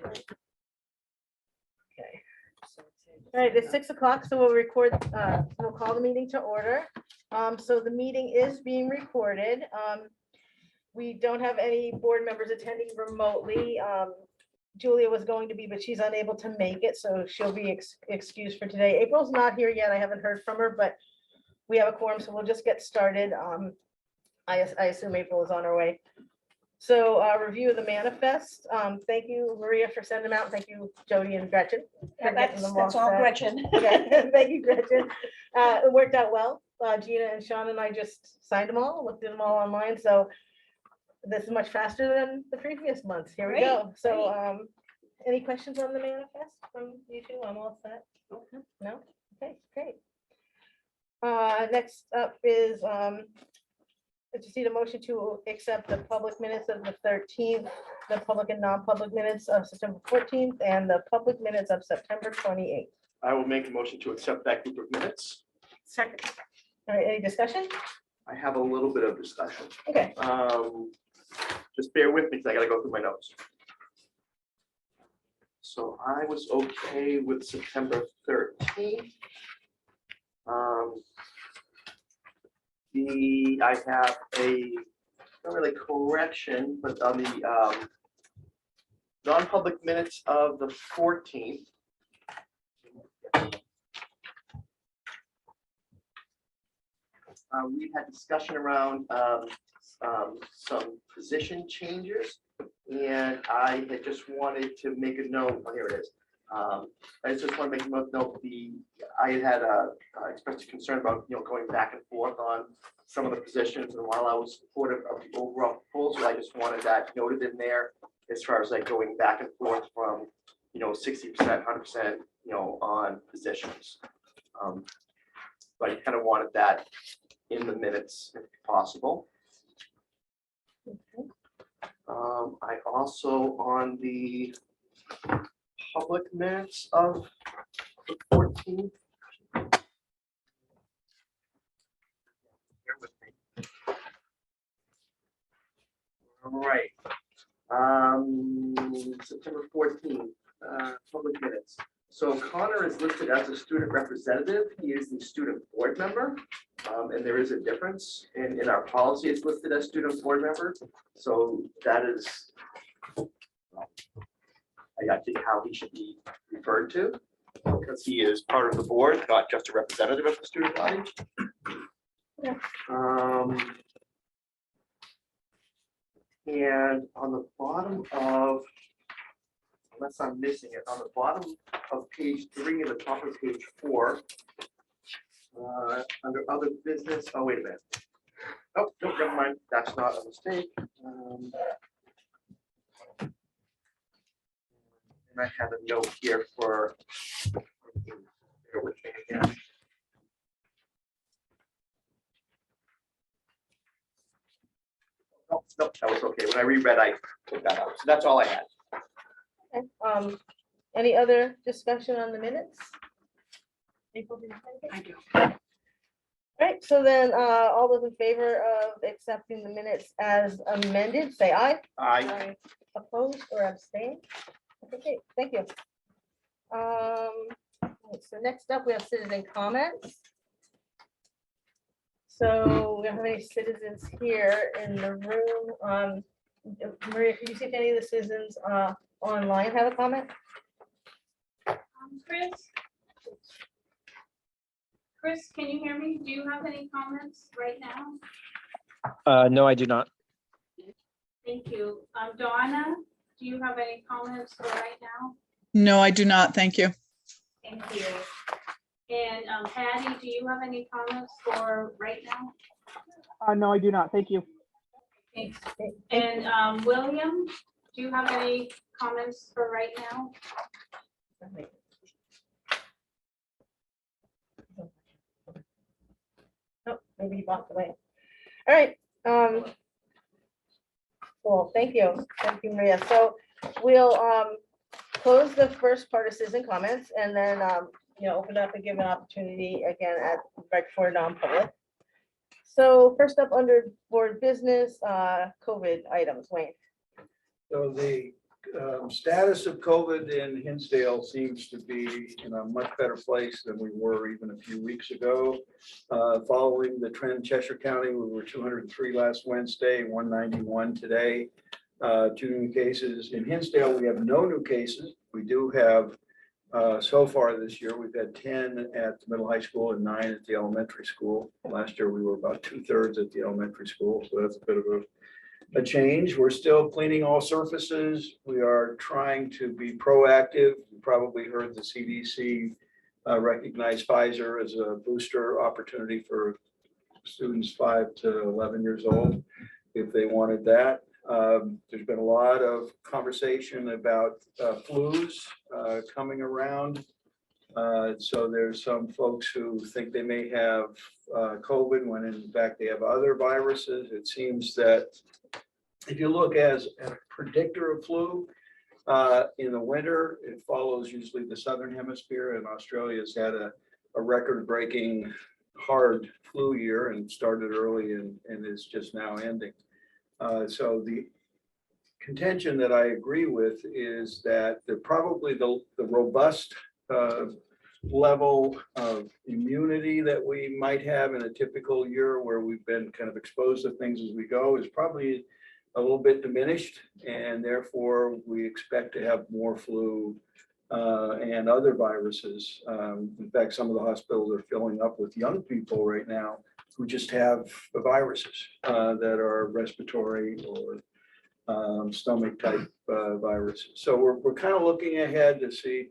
Okay. All right, it's 6 o'clock, so we'll call the meeting to order. So the meeting is being recorded. We don't have any board members attending remotely. Julia was going to be, but she's unable to make it, so she'll be excused for today. April's not here yet. I haven't heard from her, but we have a quorum, so we'll just get started. I assume April is on her way. So review of the manifest. Thank you, Maria, for sending them out. Thank you, Jody and Gretchen. For getting them That's all set. Gretchen. Okay, thank you, Gretchen. It worked out well. Gina and Sean and I just signed them all, looked at them all online. So this is much faster than the previous months. Here we go. So any questions on the manifest from you two? I'm all set. No? Okay, great. Next up is to see the motion to accept the public minutes of the 13th, the public and non-public minutes of September 14th, and the public minutes of September 28th. I will make a motion to accept that group of minutes. Second. All right, any discussion? I have a little bit of discussion. Okay. Just bear with me because I gotta go through my notes. So I was okay with September 13th. I have a, not really correction, but on the non-public minutes of the 14th. We had discussion around some position changes, and I had just wanted to make a note. Oh, here it is. I just want to make a note. I had expressed a concern about going back and forth on some of the positions, and while I was supportive of the overall proposal, I just wanted that noted in there as far as like going back and forth from 60%, 100%, on positions. But I kind of wanted that in the minutes if possible. Okay. I also, on the public minutes of the 14th. Bear with me. All right. September 14th, public minutes. So Connor is listed as a student representative. He is the student board member. And there is a difference in our policy. It's listed as student board member. So that is, I think, how he should be referred to, because he is part of the board, not just a representative of the student body. Yeah. And on the bottom of, unless I'm missing it, on the bottom of page 3 and the top of page 4, under other business, oh, wait a minute. Oh, no, never mind. That's not a mistake. And I have a note here for, bear with me again. No, that was okay. When I reread, I took that out. So that's all I had. Okay. Any other discussion on the minutes? April, did you have anything? I do. All right, so then all those in favor of accepting the minutes as amended, say aye. I Opposed or abstain? Okay, thank you. So next up, we have citizen comments. So we don't have any citizens here in the room. Maria, can you see if any of the citizens online have a comment? Chris, can you hear me? Do you have any comments right now? No, I do not. Thank you. Donna, do you have any comments for right now? No, I do not. Thank you. Thank you. And Patty, do you have any comments for right now? No, I do not. Thank you. Thanks. And William, do you have any comments for right now? Oh, maybe he walked away. All right. Cool. Thank you. Thank you, Maria. So we'll close the first part of citizen comments and then open up and give an opportunity again right before non-public. So first up under board business, COVID items, Wayne. So the Status of COVID in Hinsdale seems to be in a much better place than we were even a few weeks ago. Following the trend, Cheshire County, we were 203 last Wednesday, 191 today. 2 new cases. In Hinsdale, we have no new cases. We do have, so far this year, we've had 10 at the middle high school and 9 at the elementary school. Last year, we were about 2/3 at the elementary school, so that's a bit of a change. We're still cleaning all surfaces. We are trying to be proactive. You probably heard the CDC recognize Pfizer as a booster opportunity for students 5 to 11 years old, if they wanted that. There's been a lot of conversation about flus coming around. So there's some folks who think they may have COVID when in fact they have other viruses. It seems that if you look as a predictor of flu, in the winter, it follows usually the southern hemisphere, and Australia's had a record-breaking hard flu year and started early and is just now ending. So the contention that I agree with is that probably the robust level of immunity that we might have in a typical year where we've been kind of exposed to things as we go is probably a little bit diminished, and therefore we expect to have more flu and other viruses. In fact, some of the hospitals are filling up with young people right now who just have the viruses that are respiratory or stomach type viruses. So we're kind of looking ahead to see,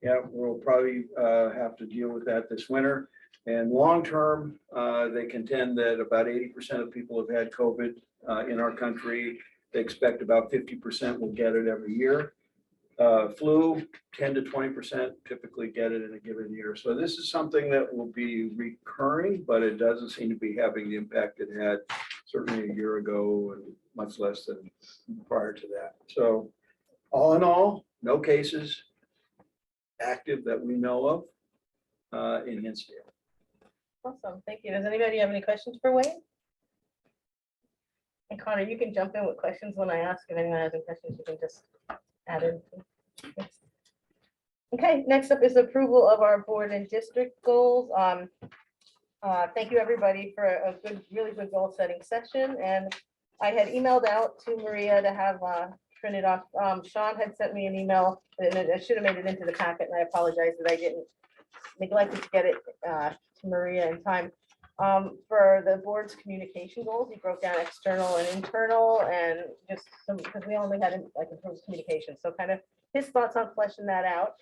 yeah, we'll probably have to deal with that this winter. And long term, they contend that about 80% of people have had COVID in our country. They expect about 50% will get it every year. Flu, 10 to 20% typically get it in a given year. So this is something that will be recurring, but it doesn't seem to be having the impact it had certainly a year ago and much less than prior to that. So all in all, no cases active that we know of in Hinsdale. Awesome, thank you. Does anybody have any questions for Wayne? And Connor, you can jump in with questions when I ask. If anyone has any questions, you can just add in. Okay, next up is approval of our board and district goals. Thank you, everybody, for a good, really good goal setting session. And I had emailed out to Maria to have printed off. Sean had sent me an email, and I should have made it into the packet, and I apologize that I didn't neglected to get it to Maria in time. For the board's communication goals, he broke down external and internal, and just some, because we only had like improved communication. So kind of his thoughts on fleshing that out.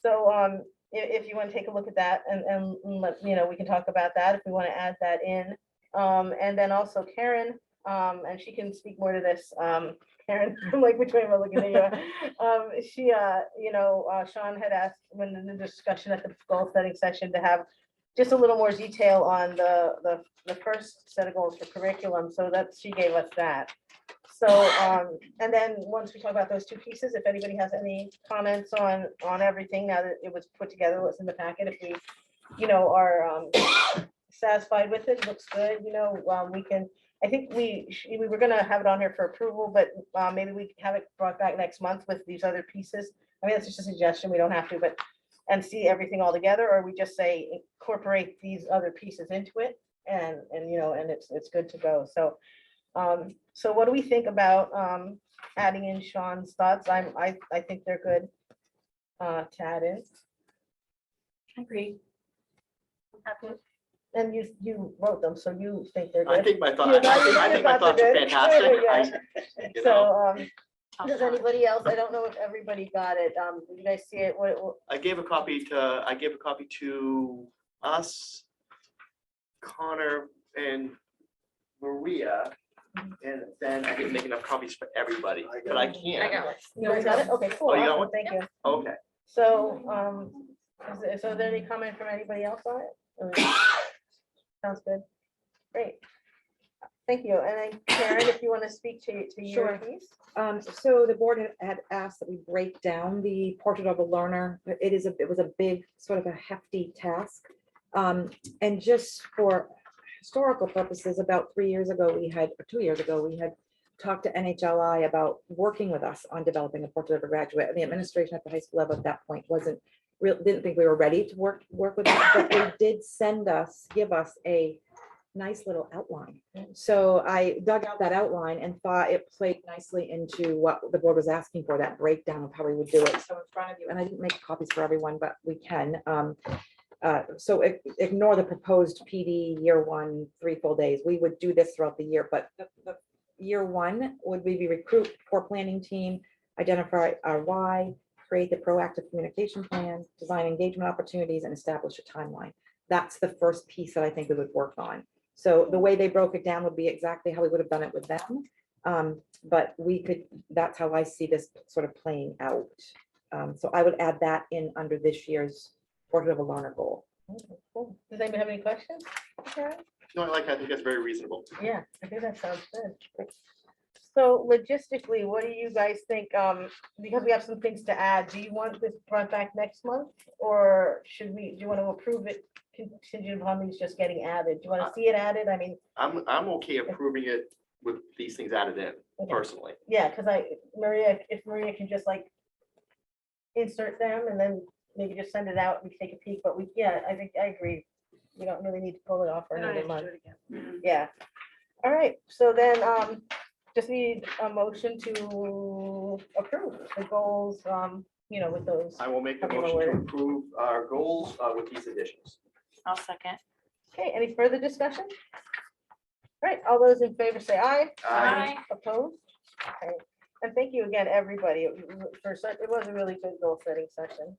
So if you want to take a look at that and let, you know, we can talk about that if we want to add that in. And then also Karen, and she can speak more to this. Karen, I'm like, which way am I looking at you? She, you know, Sean had asked when in the discussion at the goal setting session to have just a little more detail on the first set of goals for curriculum. So that she gave us that. So, and then once we talk about those two pieces, if anybody has any comments on everything now that it was put together, what's in the packet, if we, you know, are satisfied with it, looks good, you know, we can, I think we were gonna have it on here for approval, but maybe we can have it brought back next month with these other pieces. I mean, that's just a suggestion, we don't have to, but, and see everything all together, or we just say incorporate these other pieces into it, and you know, and it's good to go. So, so what do we think about adding in Sean's thoughts? I think they're good to add in. Agreed. And you wrote them, so you think they're I good. think my You thoughts, thought- I think my you thoughts are good. fantastic. Yeah. You know, So, does anybody else? I don't know if everybody got it. Did you guys see it? What? I gave a copy to us, Connor and Maria, and then I didn't make enough copies for everybody, but I can. You guys got it? Okay, cool. Oh, you got Awesome, one? thank you. Okay. So, is there any comment from anybody else on it? Or- Sounds good. Great. Thank you. And then Karen, if you want to speak to your Sure. piece. So the board had asked that we break down the portrait of a learner. It was a big, sort of a hefty task. And just for historical purposes, about 3 years ago, or 2 years ago, we had talked to NHLI about working with us on developing a portrait of a graduate. And the administration at the high school level at that point didn't think we were ready to work with us, but they did give us a nice little outline. So I dug out that outline and thought it played nicely into what the board was asking for, that breakdown of how we would do it. So in front of you, and I didn't make copies for everyone, but we can. So ignore the proposed PD year 1, 3 full days. We would do this throughout the year, but the year 1 would be recruit core planning team, identify our why, create the proactive communication plan, design engagement opportunities, and establish a timeline. That's the first piece that I think we would work on. So the way they broke it down would be exactly how we would have done it with them. But that's how I see this sort of playing out. So I would add that in under this year's portrait of a learner goal. Okay, cool. Does anybody have any questions? Okay. No, I think that's very reasonable. Yeah, I think that sounds good. So logistically, what do you guys think? Because we have some things to add, do you want this brought back next month? Or do you want to approve it contingent upon these just getting added? Do you want to see it added? I mean, I'm okay approving it with these things added in Okay. personally. yeah, because if Maria can just like insert them and then maybe just send it out, we take a peek, but I think I agree. We don't really need to pull it off for another month. Yeah. All right, so then just need a motion to approve the goals, with those. I will make a Okay, motion well, to approve our goals with these additions. I'll second. Okay, any further discussion? All right, all those in favor say aye. Aye. Opposed? Okay, and thank you again, everybody. It was a really good goal setting session.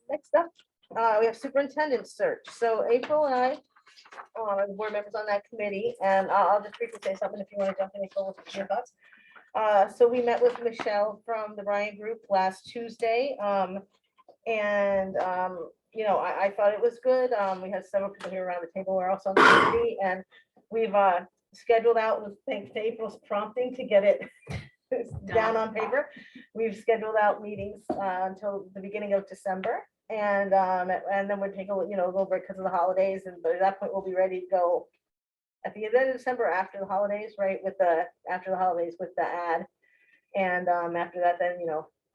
Next up, we have superintendent search. So April and I, are the board members on that committee, and I'll just briefly say something if you want to jump in and go with your thoughts. So we met with Michelle from the Ryan Group last Tuesday. I thought it was good. We had several people here around the table who are also on the committee, and we've scheduled out with thanks to April's prompting to get it down on paper. We've scheduled out meetings until the beginning of December. And then we'll take a little break because of the holidays, but at that point we'll be ready to go at the end of December after the holidays, right? After the holidays with the ad, and after that, then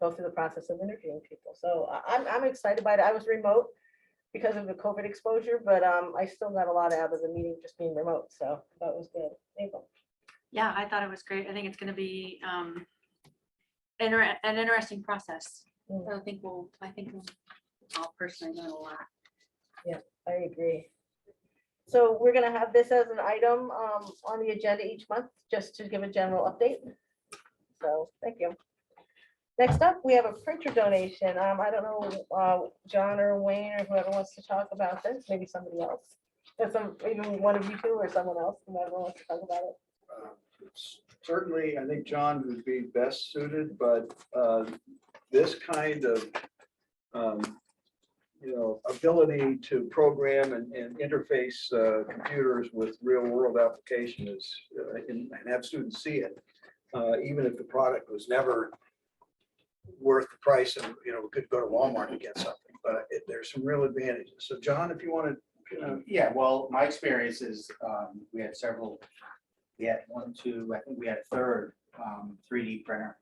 go through the process of interviewing people. So I'm excited by it. I was remote because of the COVID exposure, but I still got a lot out of the meeting just being remote, so that was good. April. Yeah, I thought it was great. I think it's going to be an interesting process. I think we'll I'll personally learn a lot. I agree. So we're gonna have this as an item on the agenda each month, just to give a general update. So, thank you. Next up, we have a printer donation. I don't know, John or Wayne or whoever wants to talk about this, maybe somebody else. Or even one of you two or someone else, whoever wants to talk about it. Certainly, I think John would be best suited, but this kind of ability to program and interface computers with real world application is and have students see it, even if the product was never worth the price, and we could go to Walmart and get something, but there's some real advantages. So John, if you want to. Yeah, well, my experience is we had several, we had one, two, I think we had a third 3D printer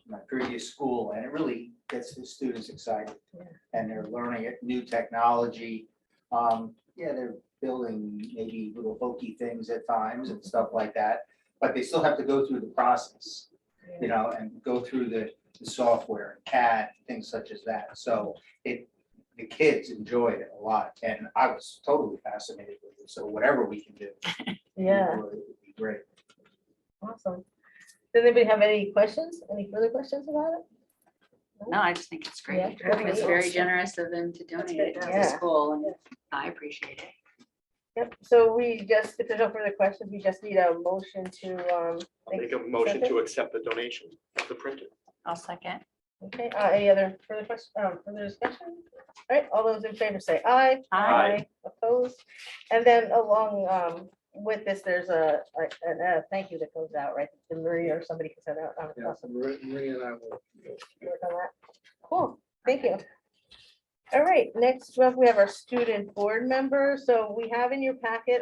in my previous school, and it really gets the students excited. Yeah. And they're learning new technology. They're building maybe little hokey things at times and stuff like that, but they still have to go through the process, and go through the software, CAD, things such as that. So the kids enjoyed it a lot, and I was totally fascinated with it. So whatever we can do, Yeah, it would be great. awesome. Does anybody have any questions? Any further questions about it? No, I just think it's great. Yeah, I think it's very awesome. generous of them to donate it to the Yeah. school, and I appreciate it. Yep, so if there's no further questions, we just need a motion to, I'll make a motion to accept the donation of the printer. I'll second. okay, any other further questions, further discussion? All right, all those in favor say aye. Aye. Opposed, and then along with this, there's a thank you that goes out, right? To Maria or somebody can send out. Yeah, Awesome. Maria and I will. Work on that. Cool, thank you. All right, next up, we have our student board member. So we have in your packet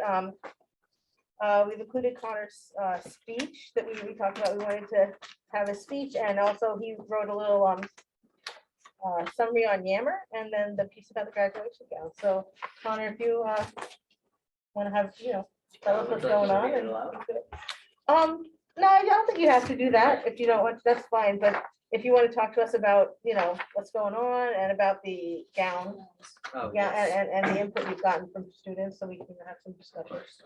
We've included Connor's speech that we talked about. We wanted to have a speech, and also he wrote a little summary on Yammer, and then the piece about the graduation gown. So Connor, if you want to have, tell us what's going on. No, I don't think you have to do that. If you don't want, that's fine. But if you want to talk to us about, what's going on and about the gown, Oh, yeah, yes. and the input you've gotten from students, so we can have some discussions.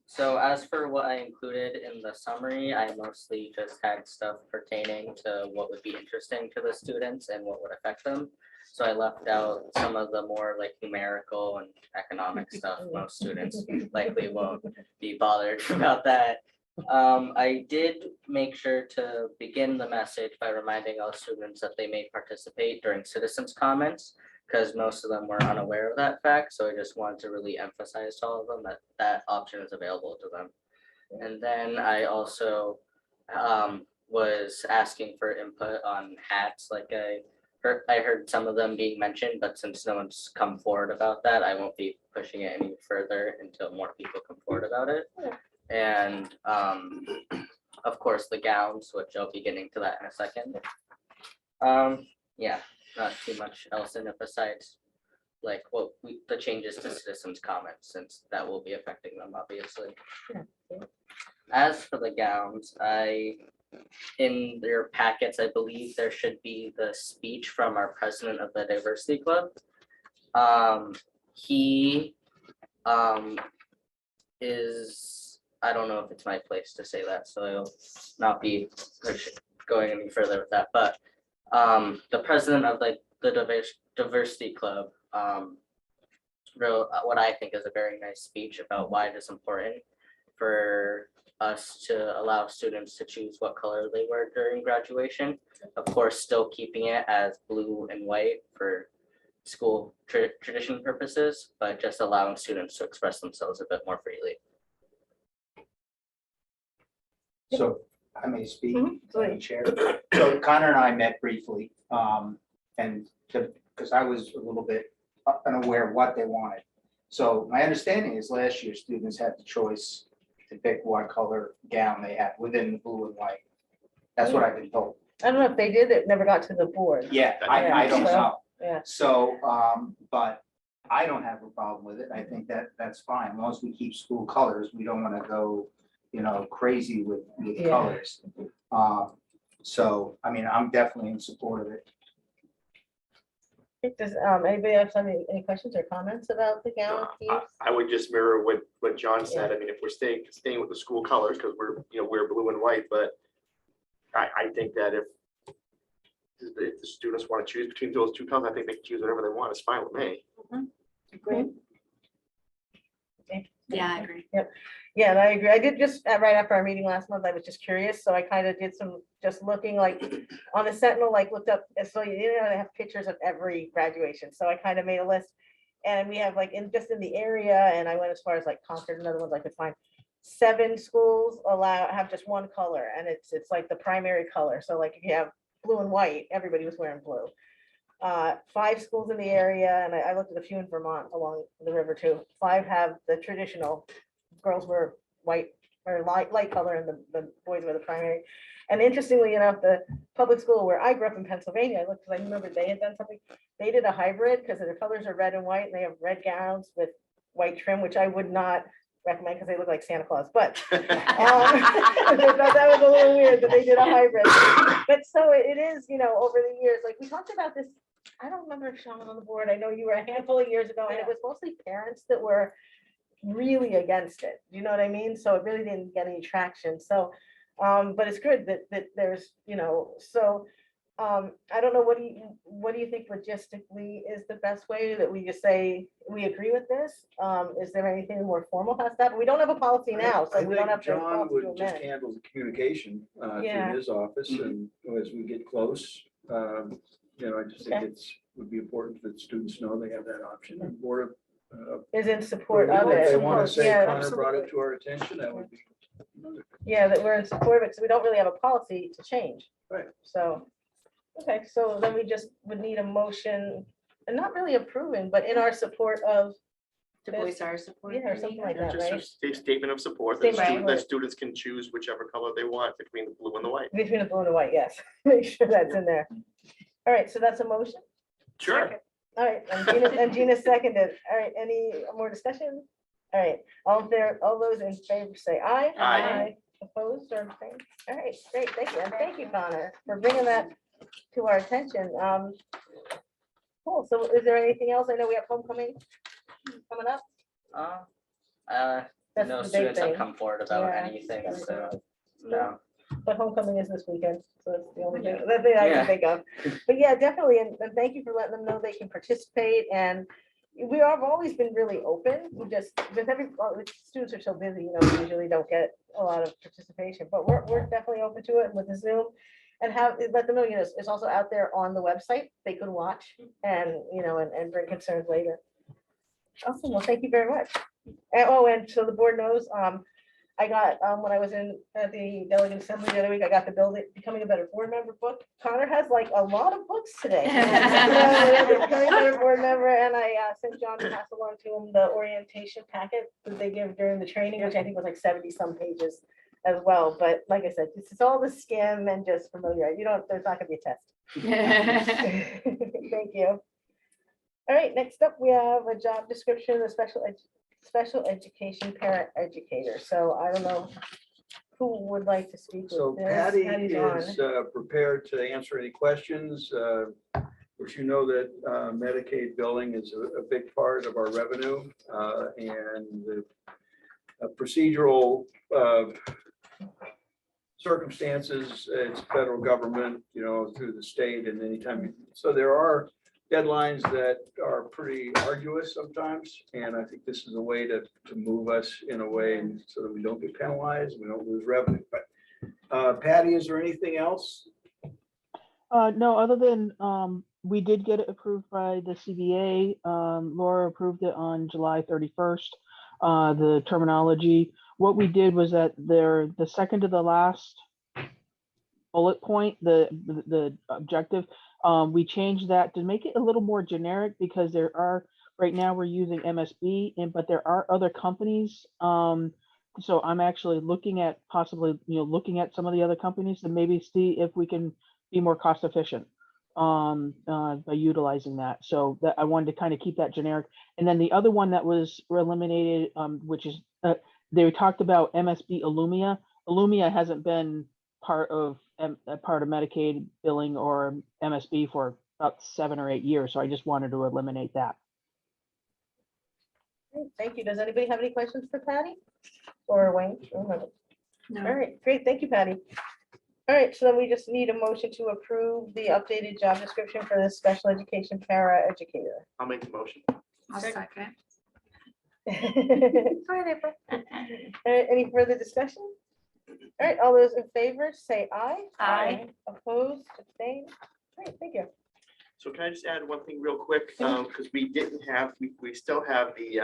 So as for what I included in the summary, I mostly just had stuff pertaining to what would be interesting to the students and what would affect them. So I left out some of the more like numerical and economic stuff. Most students likely won't be bothered about that. I did make sure to begin the message by reminding all students that they may participate during citizens' comments, because most of them were unaware of that fact. So I just wanted to really emphasize to all of them that that option is available to them. And then I also was asking for input on hats, like I heard some of them being mentioned, but since no one's come forward about that, I won't be pushing it any further until more people come forward about it. And of course, the gowns, which I'll be getting to that in a second. Yeah, not too much else in it besides like the changes to citizens' comments, since that will be affecting them, obviously. As for the gowns, in their packets, I believe there should be the speech from our president of the Diversity Club. He is, I don't know if it's my place to say that, so I'll not be going any further with that, but the president of the Diversity Club wrote what I think is a very nice speech about why it is important for us to allow students to choose what color they wear during graduation. Of course, still keeping it as blue and white for school tradition purposes, but just allowing students to express themselves a bit more freely. So I may speak, Please. Chair. So Connor and I met briefly, and because I was a little bit unaware of what they wanted. So my understanding is last year students had the choice to pick what color gown they had within the blue and white. That's what I've been told. I don't know if they did, it never got to the board. Yeah, I don't know. Yeah. So, but I don't have a problem with it. I think that's fine. As long as we keep school colors, we don't want to go, crazy with Yeah. colors. So, I mean, I'm definitely in support of it. Does anybody have any questions or comments about the gown? I would just mirror what John said. I mean, if we're staying with the school colors, because we're blue and white, but I think that if the students want to choose between those two colors, I think they can choose whatever they want. It's fine with me. Great. Yeah, I agree. Yeah, and I agree. I did just right after our meeting last month, I was just curious, so I kind of did some just looking like on the Sentinel, like looked up, and so they have pictures of every graduation. So I kind of made a list, and we have like in the area, and I went as far as like Concord and other ones I could find. 7 schools have just one color, and it's like the primary color. So like if you have blue and white, everybody was wearing blue. 5 schools in the area, and I looked at a few in Vermont along the river too. 5 have the traditional. Girls were white or light color, and the boys were the primary. And interestingly enough, the public school where I grew up in Pennsylvania, I looked because I remember they had done something. They did a hybrid because their colors are red and white, and they have red gowns with white trim, which I would not recommend because they look like Santa Claus. But I thought that was a little weird that they did a hybrid. But so it is, over the years, like we talked about this. I don't remember Sean on the board. I know you were a handful of years ago, and it was mostly parents that were really against it. You know what I mean? So it really didn't get any traction. So, but it's good that there's, so I don't know, what do you think logistically is the best way that we just say, we agree with this? Is there anything more formal has that? We don't have a policy now, so we don't have to. John would just handle the communication through his office, and as we get close, I just think would be important that students know they have that option. And board is in support of if it. they want to say Yeah, Connor brought it to our attention, that would be. yeah, that we're in support of it, because we don't really have a policy to change. Right. So, okay, so then we just would need a motion, and not really approving, but in our support of To voice our support. Yeah, or something like Yeah, that, just right? a statement of support Statement of that support. students can choose whichever color they want between the blue and the white. Between the blue and the white, yes. Make sure that's in there. All right, so that's a motion. Sure. All right, and Gina seconded. All right, any more discussion? All right, all there, all those in favor say aye. Aye. Opposed or abstained? All right, great, thank you, and thank you, Connor, for bringing that to our attention. Cool, so is there anything else? I know we have homecoming coming up. That's No the big students have thing. come forward about Yeah. anything, so, no. But homecoming is this weekend, so that's the only thing, that thing I can think of. But yeah, definitely, and thank you for letting them know they can participate, and we have always been really open. We just, with students are so busy, you know, we usually don't get a lot of participation, but we're definitely open to it, and with the Zoom. And let them know, you know, it's also out there on the website, they could watch and, you know, and bring concerns later. Awesome, well, thank you very much. And so the board knows, I got, when I was at the delegate assembly the other week, I got the Becoming a Better Board Member book. Connor has like a lot of books today. Becoming a Better Board Member, and I sent John to pass along to him the orientation packet that they give during the training, which I think was like 70 some pages as well. But like I said, it's all the skim and just familiar. There's not gonna be a test. Thank you. All right, next up, we have a job description, a special education parent educator. So I don't know who would like to speak So with this. Patty Patty's on. is prepared to answer any questions. Which you know that Medicaid billing is a big part of our revenue, and the procedural circumstances, it's federal government, you know, through the state, and anytime, so there are deadlines that are pretty arduous sometimes, and I think this is a way to move us in a way so that we don't get penalized, we don't lose revenue. But Patty, is there anything else? No, other than we did get it approved by the CBA. Laura approved it on July 31st. The terminology. What we did was that the second to the last bullet point, the objective, we changed that to make it a little more generic, because right now we're using MSB, but there are other companies. So I'm actually looking at possibly, looking at some of the other companies and maybe see if we can be more cost efficient by utilizing that. So that I wanted to kind of keep that generic. And then the other one that was eliminated, which is they talked about MSB Illumia. Illumia hasn't been part of Medicaid billing or MSB for about 7 or 8 years. So I just wanted to eliminate that. Thank you. Does anybody have any questions for Patty or Wayne? No. All right, great. Thank you, Patty. All right, so then we just need a motion to approve the updated job description for the special education para educator. I'll make the motion. I'll second. All right, any further discussion? All right, all those in favor, say aye. Aye. Opposed, abstained. Great, thank you. So can I just add one thing real quick? Because we didn't have, we still have the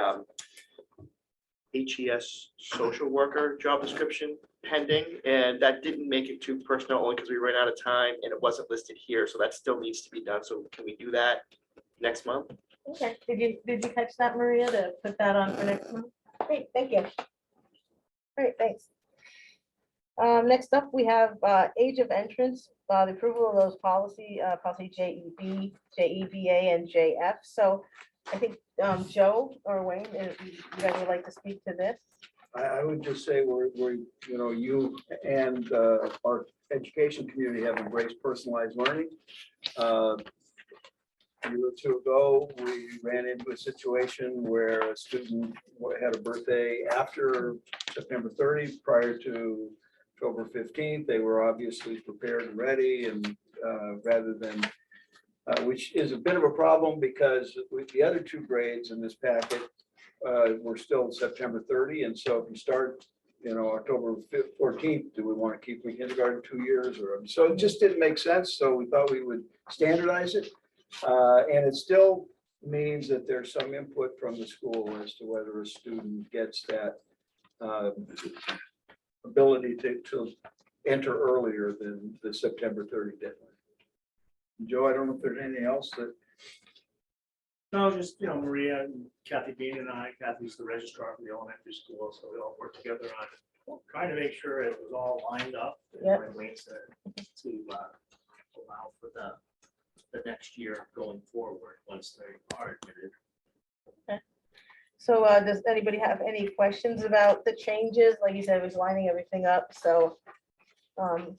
HES social worker job description pending, and that didn't make it to personnel only because we ran out of time and it wasn't listed here. So that still needs to be done. So can we do that next month? Okay, did you catch that, Maria, to put that on for next month? Great, thank you. All right, thanks. Next up, we have age of entrance, the approval of those policy JEB, JEBA, and JF. So I think Joe or Wayne, if you guys would like to speak to this. I would just say we're you and our education community have embraced personalized learning. A year or two ago, we ran into a situation where a student had a birthday after September 30th, prior to October 15th. They were obviously prepared and ready, and rather than, which is a bit of a problem because with the other 2 grades in this packet, we're still September 30. And so if you start, October 14th, do we want to keep the kindergarten 2 years? So it just didn't make sense. So we thought we would standardize it. And it still means that there's some input from the school as to whether a student gets that ability to enter earlier than the September 30 deadline. Joe, I don't know if there's anything else that. No, just, Maria and Kathy Bean and I, Kathy's the registrar for the elementary school, so we all work together on trying to make sure it was all lined up. And Yep. like Wayne said, to allow for the next year going forward, once they are admitted. So does anybody have any questions about the changes? Like you said, it was lining everything up, so. So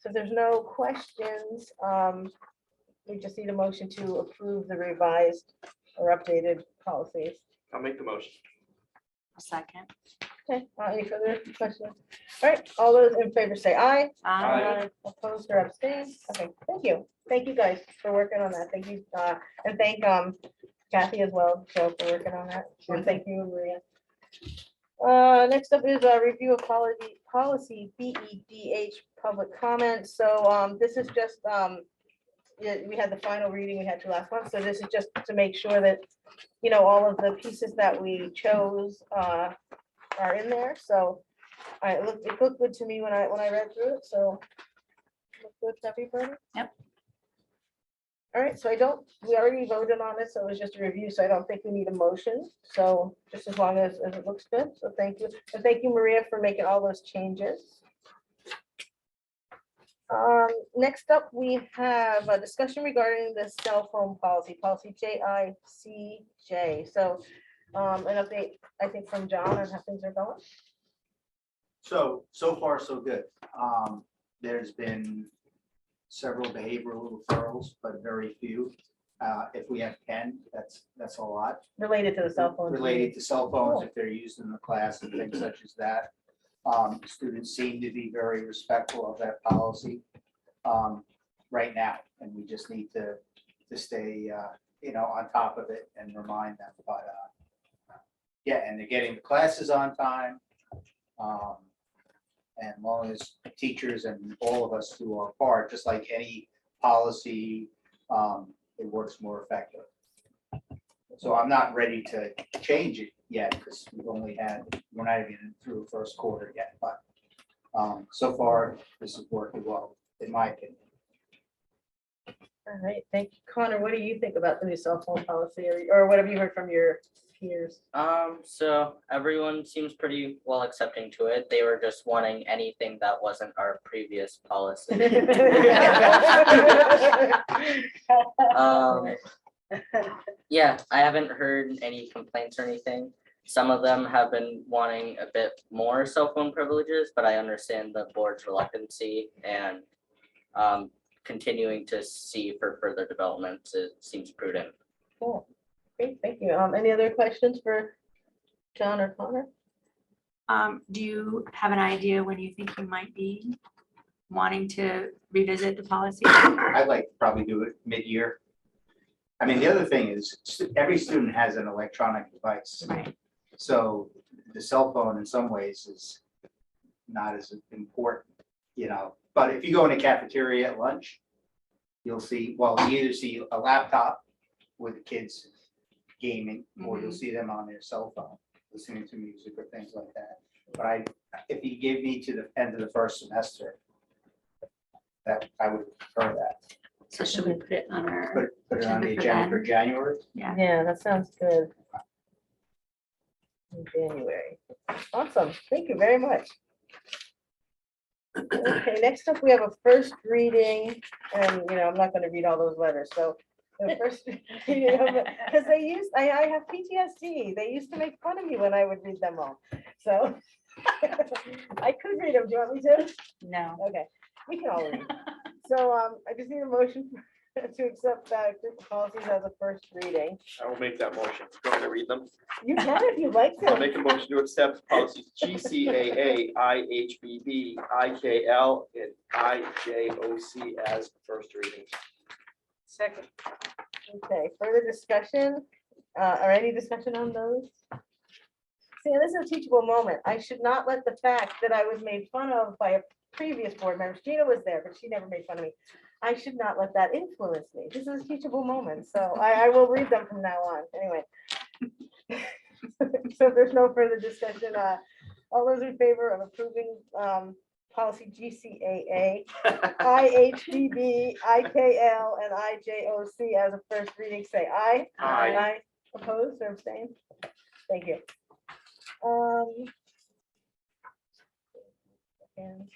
if there's no questions, we just need a motion to approve the revised or updated policies. I'll make the motion. A second. Okay, any further questions? All right, all those in favor say aye. Aye. Opposed or abstained? Okay, thank you. Thank you guys for working on that. Thank you, and thank Kathy as well, Joe, for working on that. And thank you, Maria. Next up is a review of policy BEDH public comment. So this is just, yeah, we had the final reading we had to last month. So this is just to make sure that, all of the pieces that we chose are in there. So it looked good to me when I read through it. So look good to everybody. Yep. All right, so we already voted on it, so it was just a review, so I don't think we need a motion. So just as long as it looks good, so thank you. And thank you, Maria, for making all those changes. Next up, we have a discussion regarding the cell phone policy JICJ. So an update, I think, from John on how things are going. So far, so good. There's been several behavioral referrals, but very few. If we have 10, that's a lot. Related to the cell phone. Related to cell phones, Cool. if they're used in the class and things such as that. Students seem to be very respectful of that policy right now, and we just need to stay, on top of it and remind them. But yeah, and they're getting the classes on time. And as long as teachers and all of us do our part, just like any policy, it works more effective. So I'm not ready to change it yet because we're not even through the first quarter yet, but so far this is working well, in my opinion. All right, thank you. Connor, what do you think about the new cell phone policy, or what have you heard from your peers? So everyone seems pretty well accepting to it. They were just wanting anything that wasn't our previous policy. Yeah, I haven't heard any complaints or anything. Some of them have been wanting a bit more cell phone privileges, but I understand the board's reluctancy and continuing to see for further developments. It seems prudent. Cool. Great, thank you. Any other questions for John or Connor? Do you have an idea when you think you might be wanting to revisit the policy? I'd like to probably do it mid-year. I mean, the other thing is every student has an electronic device. Right. So the cell phone in some ways is not as important, but if you go in a cafeteria at lunch, you'll see, you either see a laptop with the kids gaming, or you'll see them on their cell phone, listening to music or things like that. But if you give me to the end of the first semester, that I would prefer that. So should we put it on our, Put it on the Agenda for agenda for then. January. Yeah, that sounds good. In January. Awesome, thank you very much. Okay, next up, we have a first reading, and I'm not gonna read all those letters, so. The first, because I have PTSD. They used to make fun of me when I would read them all. So I could read them. Do you want me to? no. Okay, we can all read. So I just need a motion to accept that group of policies as a first reading. I will make that motion. Go ahead and read them. You can if you'd like I'll to. make a motion to accept policies GCAA, IHBB, IKL, and IJOC as first readings. Second. Okay, further discussion, or any discussion on those? See, this is a teachable moment. I should not let the fact that I was made fun of by a previous board member, Gina was there, but she never made fun of me. I should not let that influence me. This is a teachable moment, so I will read them from now on, anyway. So if there's no further discussion, all those in favor of approving policy GCAA, IHBB, IKL, and IJOC as a first reading, say aye. Aye. Opposed or abstained? Thank you. And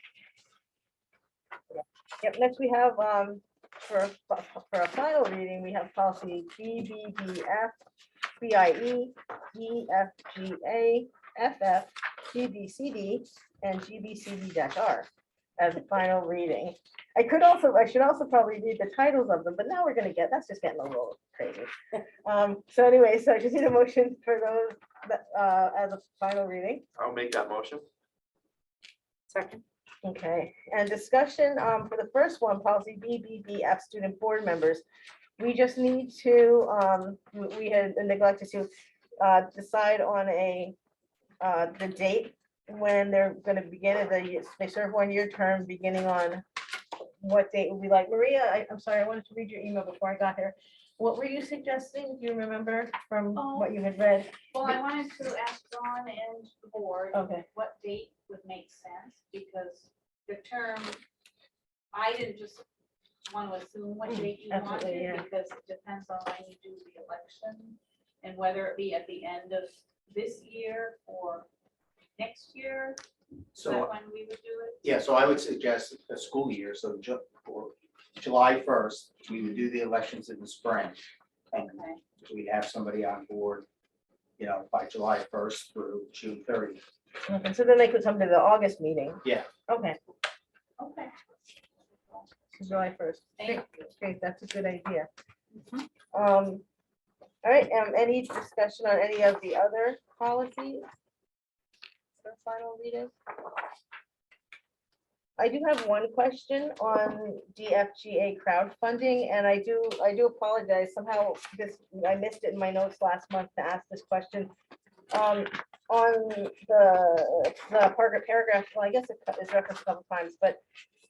yep, next we have, for a final reading, we have policy BBBF, BIE, EFGA, FF, GBCD, and GBCD-R as a final reading. I should also probably read the titles of them, but now that's just getting a little crazy. So anyway, so I just need a motion for those, as a final reading. I'll make that motion. Second. Okay, and discussion, for the first one, policy BBBF, student board members. We just need to, we had neglected to, decide on the date when they're gonna begin, they serve 1-year term, beginning on what date would be like. Maria, I'm sorry, I wanted to read your email before I got here. What were you suggesting? Do you remember from what you had read? Well, I wanted to ask Dawn and the board Okay. what date would make sense, because the term, I didn't just want to assume what date you absolutely, yeah. wanted, because it depends on when you do the election, and whether it be at the end of this year or next year, is that So, when we would do it? yeah, so I would suggest a school year, so for July 1st, we would do the elections in the spring. And Okay, we'd have somebody on board, by July 1st through June 30th. Okay, so then they could come to the August meeting. Yeah. Okay, okay. so July 1st. Thank Great, that's a good idea. All right, any discussion on any of the other policies? For final reading? I do have one question on DFGA crowdfunding, and I do apologize. Somehow I missed it in my notes last month to ask this question. On the paragraph, well, I guess it's referenced a couple times, but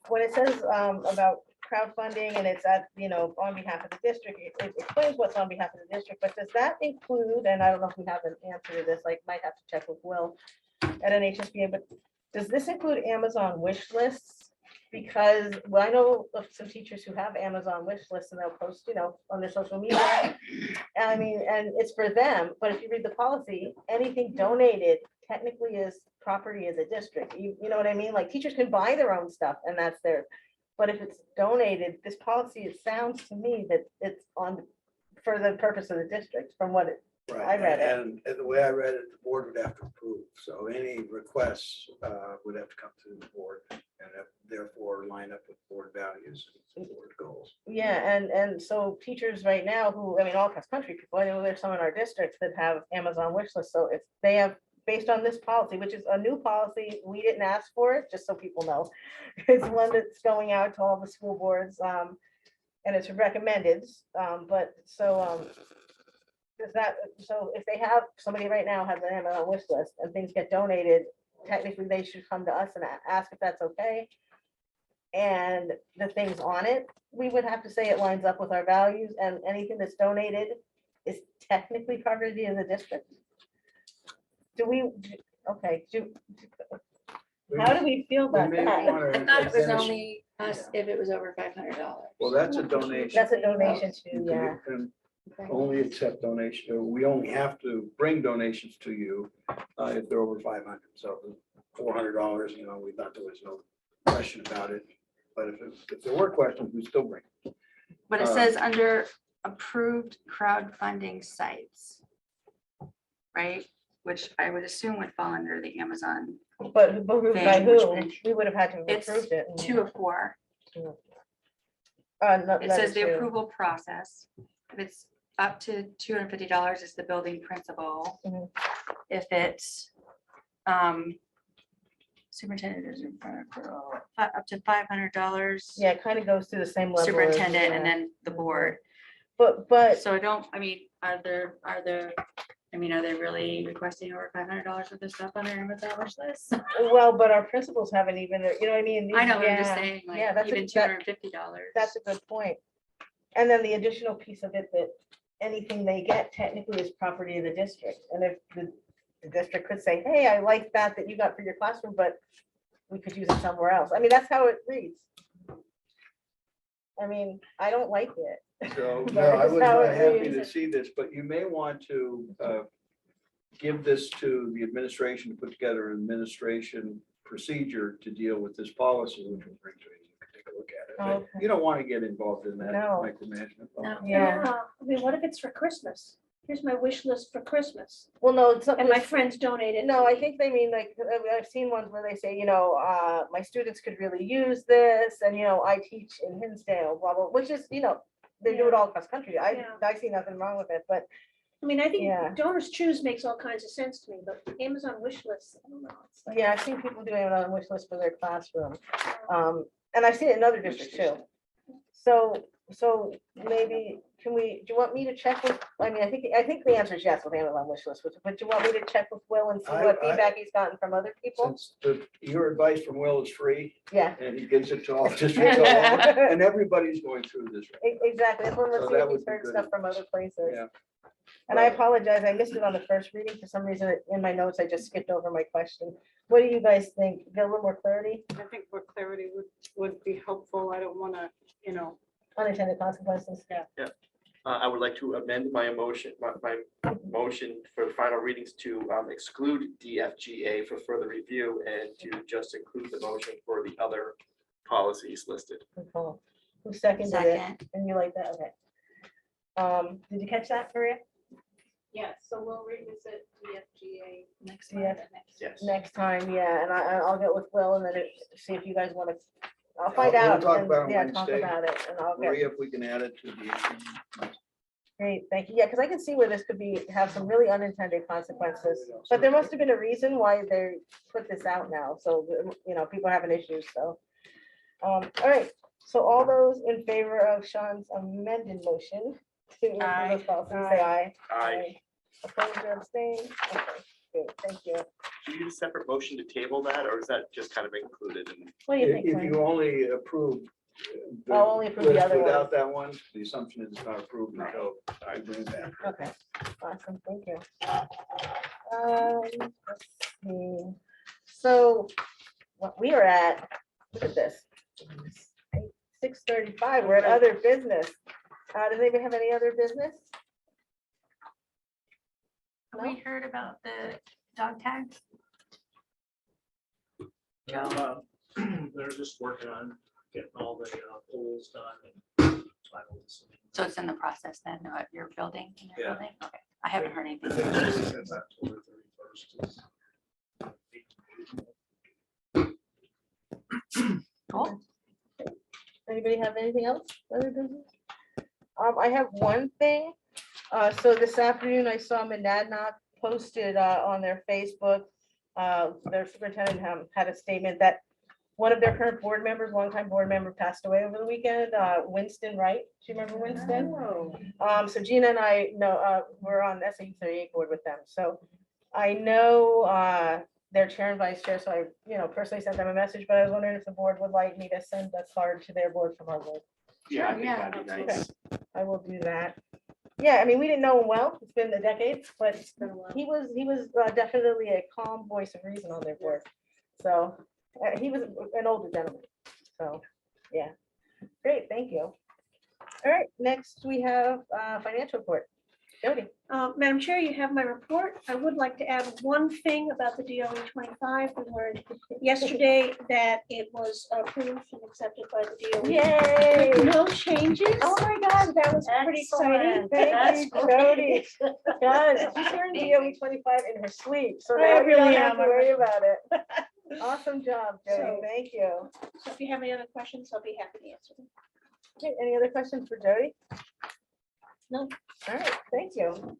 when it says about crowdfunding and it's on behalf of the district, it explains what's on behalf of the district, but does that include, and I don't know if we have an answer to this, like might have to check with Will at NHSBA, but does this include Amazon wish lists? Because I know of some teachers who have Amazon wish lists and they'll post, on their social media. And I mean, and it's for them, but if you read the policy, anything donated technically is property of the district. You know what I mean? Like teachers can buy their own stuff and that's theirs. But if it's donated, this policy, it sounds to me that it's for the purpose of the district from what I read it. And the way I read it, the board would have to approve. So any requests would have to come to the board and therefore line up with board values and board goals. Yeah, and so teachers right now who, all across country people, I know there's some in our districts that have Amazon wish lists. So if they have, based on this policy, which is a new policy, we didn't ask for it, just so people know. It's one that's going out to all the school boards, and it's recommended, but so, so if they have, somebody right now has an Amazon wish list and things get donated, technically they should come to us and ask if that's okay. And the things on it, we would have to say it lines up with our values, and anything that's donated is technically covered in the district. How do we feel about We may that? wanna I thought it was finish- only us if it was over $500. Well, that's a donation. That's a donation You too, yeah. can Okay. only accept donation. We only have to bring donations to you if they're over 500. So $400, we thought there was no question about it. But if there were questions, we still bring. But it says under approved crowdfunding sites, right? Which I would assume would fall under the Amazon But approved by thing, which who? means We would have had to have it's approved it. 2 of 4. No, It says the letter two. approval process. If it's up to $250 is the building principal. Mhm. If it's superintendent is up to $500. Yeah, it kind of goes to the same level. as, Superintendent and yeah. then the board. But So are they really requesting over $500 for this stuff on their Amazon wish list? well, but our principals haven't even, you know what I mean? I know, but I'm Yeah, just saying, yeah, like, that's even $250. That's a good point. And then the additional piece of it that anything they get technically is property of the district. And if the district could say, hey, I like that you got for your classroom, but we could use it somewhere else. I mean, that's how it reads. I mean, I don't like it. So, But no, I it's was how not it happy reads. to see this, but you may want to give this to the administration to put together an administration procedure to deal with this policy, which will bring to you. You can take a look at it. Okay. But you don't want to get involved in that No. micromanagement. No. Yeah, I mean, what if it's for Christmas? Here's my wish list for Christmas, well, no, it's and my friends donated. no, I think they mean like, I've seen ones where they say, my students could really use this, and, I teach in Hinsdale, blah, blah, which is, they do it all across country. I see nothing wrong with it, but I mean, I Yeah. think donors choose makes all kinds of sense to me, but Amazon wish lists, I don't know. It's like- yeah, I've seen people doing it on wish list for their classroom. And I've seen it in other districts too. So maybe, do you want me to check with, I mean, I think the answer is yes with Amazon wish list, but do you want me to check with Will and see what I- feedback he's gotten from other people? Since your advice from Will is free Yeah, and he gives it to all districts, all over, and everybody's going through this. exactly. That's when we'll So see that if he's would be heard good. stuff from other places. Yeah. And I apologize, I missed it on the first reading. For some reason, in my notes, I just skipped over my question. What do you guys think? Get a little more clarity? I think more clarity would be helpful. I don't want to, Unintended consequences? Yeah. I would like to amend my motion for the final readings to exclude DFGA for further review and to just include the motion for the other policies listed. Cool. Who seconded it? Second. And you like that? Okay. Did you catch that, Maria? Yeah, so we'll revisit the FGA next Yeah. month. Yes. Next time, yeah, and I'll get with Will and then see if you guys want to, I'll find We'll out. talk and, about it yeah, talk Wednesday. about it, and I'll get, Maria, if we can add it to the. great, thank you. Yeah, because I can see where this could have some really unintended consequences. But there must have been a reason why they put this out now, so, people are having issues, so. All right, so all those in favor of Sean's amended motion to include those policies, say aye. Aye. Opposed or abstained? Okay, good, thank you. Do you need a separate motion to table that, or is that just kind of included in? What do you think, If Frank? you only approve. Oh, only approve the list other Without that one, the assumption is it's not approved until I bring it back. Okay, awesome, thank you. Let's see. So what we are at, look at this. 6:35, we're at other business. Does anybody have any other business? Have we heard about the dog tags? They're just working on getting all the polls done and final decision. So it's in the process then, your building? in your Yeah. building? Okay, I haven't heard anything. Since October 31st is- Cool. Anybody have anything else? Other business? I have one thing. So this afternoon I saw Monadnock posted on their Facebook. Their superintendent had a statement that one of their current board members, longtime board member, passed away over the weekend, Winston Wright. Do you remember Winston? So Gina and I know, we're on SAU 38 board with them. So I know their chair and vice chair, so I, personally sent them a message, but I was wondering if the board would like me to send a card to their board from our board. Yeah, I think Yeah, that'd be nice. I will do that. Yeah, I mean, we didn't know him well. It's been a decade, but he was definitely a calm voice of reason on their board. So he was an older gentleman. So, yeah. Great, thank you. All right, next we have financial report. Jody. Madam Chair, you have my report. I would like to add one thing about the DOE 25. We learned yesterday that it was approved and accepted by the DOE. Yay! With no changes. Oh my God, That was pretty exciting. Thank you, Jody. God, she's hearing DOE 25 in her sleep, so I now you don't really have am. to worry about it. Awesome job, Jody. So- Thank you. So if you have any other questions, I'll be happy to answer them. Okay, any other questions for Jody? No. All right, thank you.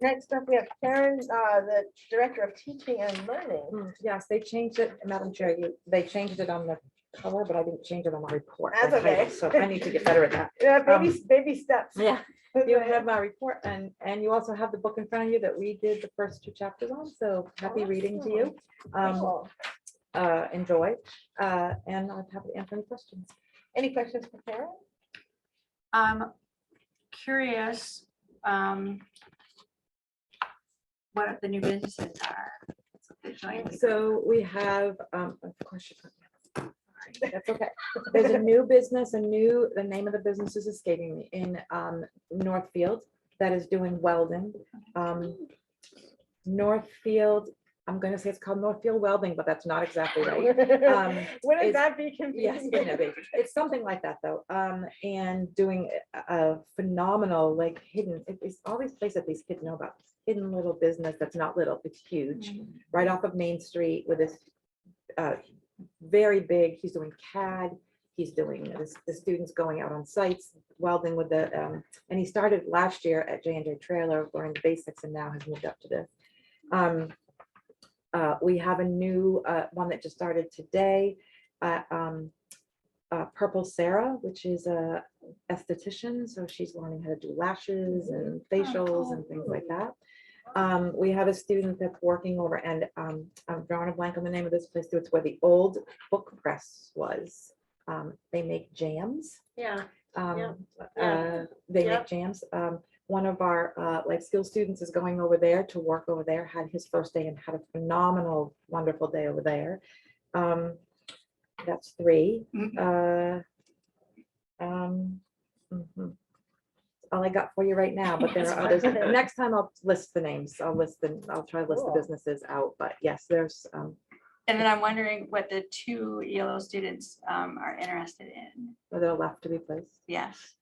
Next up, we have Karen, the Director of Teaching and Learning. Yes, they changed it, Madam Chair, they changed it on the cover, but I didn't change it on the report. That's the title, okay. So I need to get better at that. Yeah, baby steps. Yeah, you have my report and you also have the book in front of you that we did the first 2 chapters on, so happy reading to you. Cool. Enjoy, and I'm happy to answer any questions. Any questions for Karen? Curious, what the new businesses are. the joint. So we have, of course, that's okay. There's a new business, the name of the business is escaping me, in Northfield that is doing welding. Northfield, I'm gonna say it's called Northfield Welding, but that's not exactly right. Wouldn't it's- that be Yes, confusing? wouldn't it be? It's something like that though. And doing a phenomenal, like hidden, it's all these places that these kids know about. Hidden little business that's not little, it's huge, right off of Main Street with this very big, he's doing CAD, he's doing this, the students going out on sites, welding with the, and he started last year at J&J Trailer, learning the basics, and now has moved up to this. We have a new one that just started today, Purple Sarah, which is a esthetician, so she's learning how to do lashes and facials and things like that. We have a student that's working over, and I'm drawing a blank on the name of this place too. It's where the old book press was. They make jams. Yeah. They Yeah. make jams. One of our life skill students is going over there to work over there, had his first day and had a phenomenal, wonderful day over there. That's 3. All I got for you right now, but there are others. Next time I'll list the names. I'll try to list the Cool. businesses out, but yes, there's, And then I'm wondering what the 2 ELO students are interested in. they're left to be placed. Yes.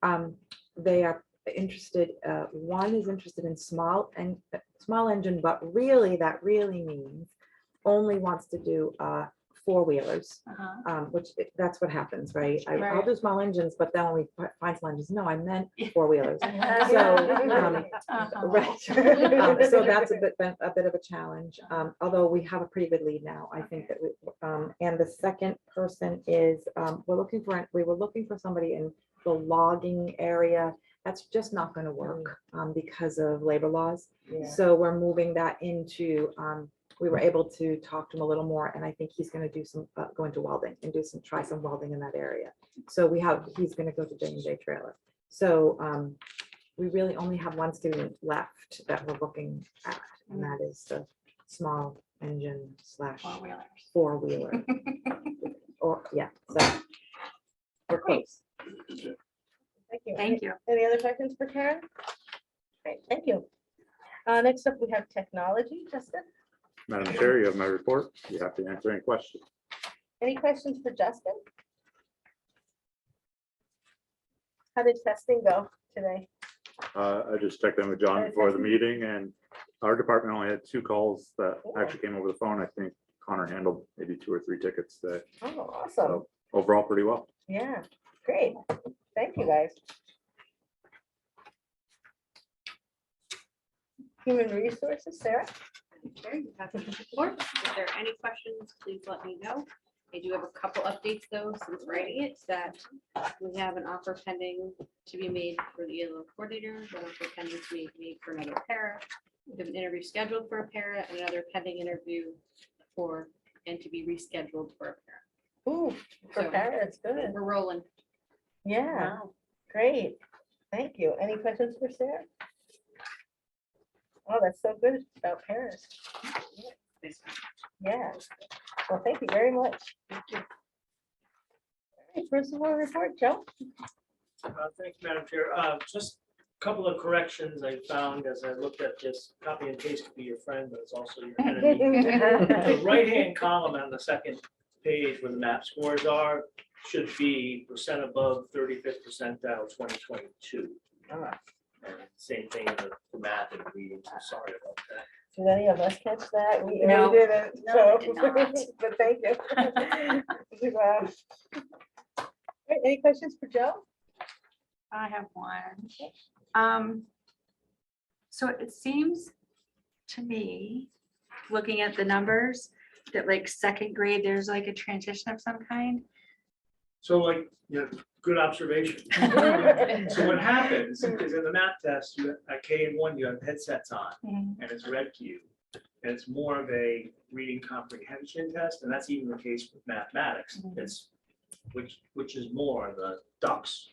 They are interested, one is interested in small engine, but really that really means only wants to do 4-wheelers, which that's what happens, right? I'll Right. do small engines, but then when we find small engines, no, I meant Yeah. 4-wheelers. So, right. So that's a bit of a challenge, although we have a pretty good lead now. I think that, and the second person is, we were looking for somebody in the logging area. That's just not going to work because of labor laws. Yeah. So we're moving that into, we were able to talk to him a little more, and I think he's going to do some, go into welding and try some welding in that area. So he's going to go to J&J Trailer. So we really only have one student left that we're looking at, and that is the small engine / 4-wheeler. Or, yeah, so we're close. Thank you. Thank you. Any other questions for Karen? Great, thank you. Next up, we have technology. Justin, Madam Chair, you have my report. You have to answer any questions. any questions for Justin? How did testing go today? I just checked in with John before the meeting, and our department only had 2 calls that actually came over the phone. I think Connor handled maybe 2 or 3 tickets today. Oh, awesome. So overall, pretty well. Yeah, great. Thank you, guys. Human resources, Sarah? Okay, you have the report. If there are any questions, please let me know. I do have a couple updates though, since writing it, that we have an offer pending to be made for the ELO coordinator, one offer pending to be made for another para. We have an interview scheduled for a para and another pending interview and to be rescheduled for a para. Ooh, for So, parents, good. We're rolling. Yeah, great. Thank you. Any questions for Sarah? Oh, that's so good about parents. Yeah. Well, thank you very much. Thank you. All right, principal report, Joe? Thank you, Madam Chair. Just a couple of corrections I found as I looked at this. Copy and paste could be your friend, but it's also your enemy. The right-hand column on the second page where the map scores are should be percent above 35th percentile 2022. Same thing in the math and reading, so sorry about that. Did any of us catch that? We No. didn't. No, So, we did not. but thank you. Wow. All right, any questions for Joe? I have one. So it seems to me, looking at the numbers, that like 2nd grade, there's like a transition of some kind. So like, good observation. So what happens is in the math test, at K1, you have headsets on and it's red cue. And it's more of a reading comprehension test, and that's even the case with mathematics. It's which is more the ducks